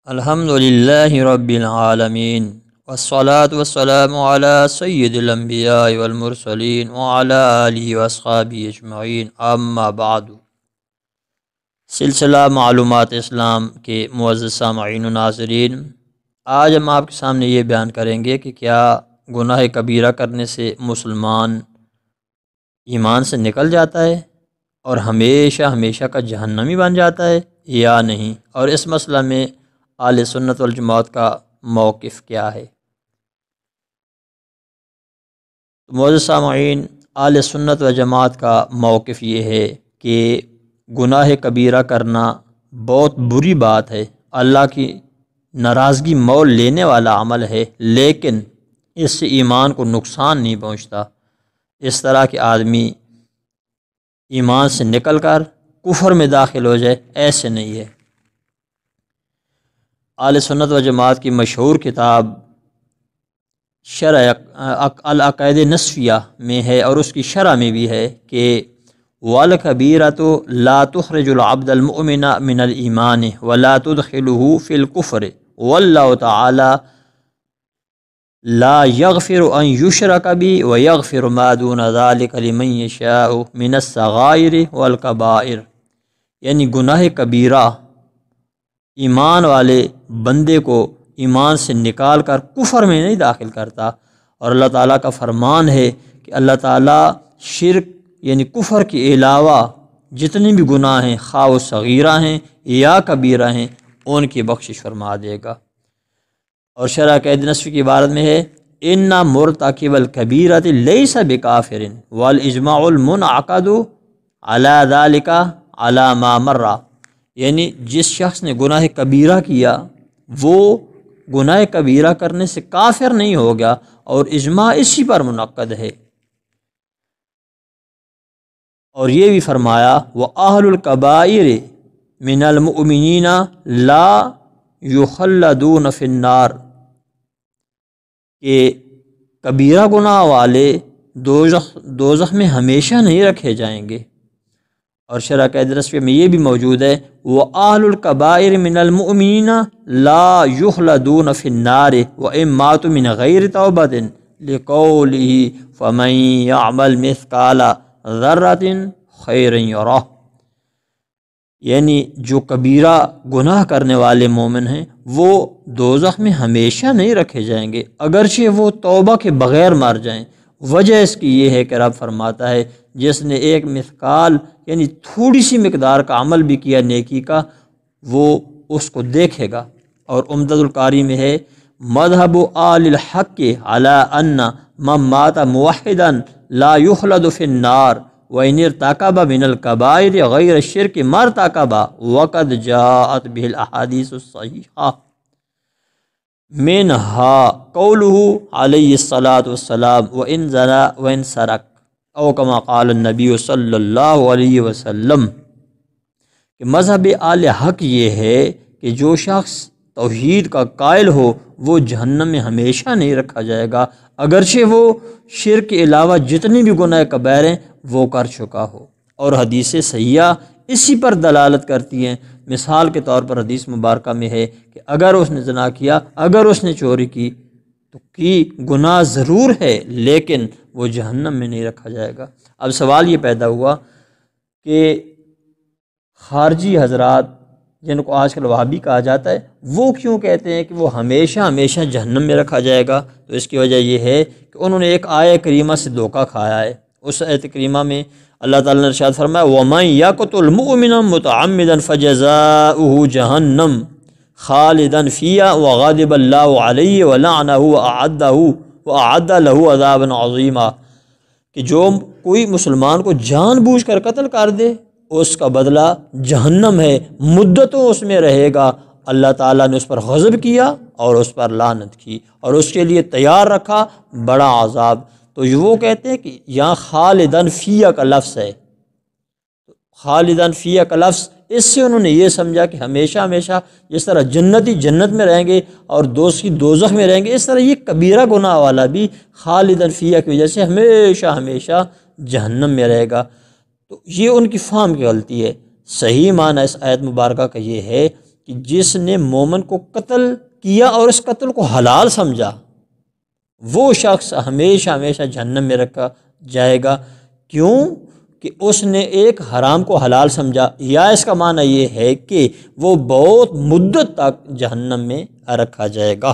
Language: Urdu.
الحمدللہ رب العالمین والصلاة والسلام علی سید الانبیاء والمرسلین وعلی آلہ واصحابہ اجمعین اما بعد۔ سلسلہ معلومات اسلام کے معزز سامعین و ناظرین، آج ہم آپ کے سامنے یہ بیان کریں گے کہ کیا گناہ کبیرہ کرنے سے مسلمان ایمان سے نکل جاتا ہے اور ہمیشہ ہمیشہ کا جہنمی بن جاتا ہے یا نہیں، اور اس مسئلہ میں اہل سنت والجماعت کا موقف کیا ہے۔ معزز سامعین، اہل سنت والجماعت کا موقف یہ ہے کہ گناہ کبیرہ کرنا بہت بری بات ہے، اللہ کی ناراضگی مول لینے والا عمل ہے، لیکن اس سے ایمان کو نقصان نہیں پہنچتا۔ اس طرح کے آدمی ایمان سے نکل کر کفر میں داخل ہو جائے، ایسے نہیں ہے۔ اہل سنت و جماعت کی مشہور کتاب شرح العقائد نصفیہ میں ہے اور اس کی شرح میں بھی ہے کہ وَالْكَبِيرَةُ لَا تُخْرِجُ الْعَبْدَ الْمُؤْمِنَ مِنَ الْإِيمَانِ وَلَا تُدْخِلُهُ فِي الْكُفْرِ وَاللَّهُ تَعَالَى لَا يَغْفِرُ أَن يُشْرَكَ بِهِ وَيَغْفِرُ مَا دُونَ ذَلِكَ لِمَن يَشَاءُ مِنَ الصَّغَائِرِ وَالْكَبَائِرِ، یعنی گناہ کبیرہ ایمان والے بندے کو ایمان سے نکال کر کفر میں نہیں داخل کرتا، اور اللہ تعالیٰ کا فرمان ہے کہ اللہ تعالیٰ شرک یعنی کفر کے علاوہ جتنے بھی گناہ ہیں، خواہ و صغیرہ ہیں یا کبیرہ ہیں، ان کی بخشش فرما دے گا۔ اور شرح عقائد نصفی کی عبارت میں ہے اِنَّ مُرْتَكِبَ الْكَبِيرَةِ لَيْسَ بِكَافِرٍ وَالْإِجْمَاعُ الْمُنْعَقَدُ عَلَى ذَلِكَ عَلَى مَا مَرَّ، یعنی جس شخص نے گناہ کبیرہ کیا وہ گناہ کبیرہ کرنے سے کافر نہیں ہو گیا، اور اجماع اسی پر منعقد ہے۔ اور یہ بھی فرمایا وَأَهْلُ الْكَبَائِرِ مِنَ الْمُؤْمِنِينَ لَا يُخَلَّدُونَ فِي النَّارِ، کہ کبیرہ گناہ والے دوزخ میں ہمیشہ نہیں رکھے جائیں گے۔ اور شرح عقائد نصفیہ میں یہ بھی موجود ہے وَأَهْلُ الْكَبَائِرِ مِنَ الْمُؤْمِنِينَ لَا يُخْلَدُونَ فِي النَّارِ وَإِن مَاتُوا مِنْ غَيْرِ تَوْبَةٍ لِقَوْلِهِ فَمَن يَعْمَلْ مِثْقَالَ ذَرَّةٍ خَيْرًا يَرَهُ، یعنی جو کبیرہ گناہ کرنے والے مومن ہیں وہ دوزخ میں ہمیشہ نہیں رکھے جائیں گے اگرچہ وہ توبہ کے بغیر مر جائیں۔ وجہ اس کی یہ ہے کہ رب فرماتا ہے جس نے ایک مثقال یعنی تھوڑی سی مقدار کا عمل بھی کیا نیکی کا، وہ اس کو دیکھے گا۔ اور عمدۃ القاری میں ہے مذہب آل الحق علی ان من مات موحدا لا یخلد فی النار وإن ارتكب من الكبائر غير الشرك ما ارتكب وقد جاءت به الأحاديث الصحيحة منها قوله عليه الصلاة والسلام وإن زنا وإن سرق او كما قال النبي صلی اللہ علیہ وسلم، کہ مذہب اہل حق یہ ہے کہ جو شخص توحید کا قائل ہو وہ جہنم میں ہمیشہ نہیں رکھا جائے گا اگرچہ وہ شرک کے علاوہ جتنی بھی گناہ کبائر ہیں وہ کر چکا ہو۔ اور حدیث صحیحہ اسی پر دلالت کرتی ہیں۔ مثال کے طور پر حدیث مبارکہ میں ہے کہ اگر اس نے زنا کیا، اگر اس نے چوری کی تو گناہ ضرور ہے لیکن وہ جہنم میں نہیں رکھا جائے گا۔ اب سوال یہ پیدا ہوا کہ خارجی حضرات جن کو آج کل وہابی کہا جاتا ہے وہ کیوں کہتے ہیں کہ وہ ہمیشہ ہمیشہ جہنم میں رکھا جائے گا؟ تو اس کی وجہ یہ ہے کہ انہوں نے ایک آیت کریمہ سے دھوکہ کھایا ہے۔ اس آیت کریمہ میں اللہ تعالیٰ نے ارشاد فرمایا وَمَن يَقْتُلْ مُؤْمِنًا مُتَعَمِّدًا فَجَزَاؤُهُ جَهَنَّمُ خَالِدًا فِيهَا وَغَضِبَ اللَّهُ عَلَيْهِ وَلَعَنَهُ وَأَعَدَّ لَهُ عَذَابًا عَظِيمًا، کہ جو کوئی مسلمان کو جان بوجھ کر قتل کر دے اس کا بدلہ جہنم ہے، مدتوں اس میں رہے گا۔ اللہ تعالیٰ نے اس پر غضب کیا اور اس پر لعنت کی اور اس کے لیے تیار رکھا بڑا عذاب۔ تو وہ کہتے ہیں کہ یہاں خالدن فیہ کا لفظ ہے، خالدن فیہ کا لفظ اس سے انہوں نے یہ سمجھا کہ ہمیشہ ہمیشہ جس طرح جنتی جنت میں رہیں گے اور دوزخی دوزخ میں رہیں گے، اس طرح یہ کبیرہ گناہ والا بھی خالدن فیہ کی وجہ سے ہمیشہ ہمیشہ جہنم میں رہے گا۔ تو یہ ان کی فہم کی غلطی ہے۔ صحیح معنی اس آیت مبارکہ کا یہ ہے کہ جس نے مومن کو قتل کیا اور اس قتل کو حلال سمجھا، وہ شخص ہمیشہ ہمیشہ جہنم میں رکھا جائے گا۔ کیوں؟ کہ اس نے ایک حرام کو حلال سمجھا، یا اس کا معنی یہ ہے کہ وہ بہت مدت تک جہنم میں رکھا جائے گا۔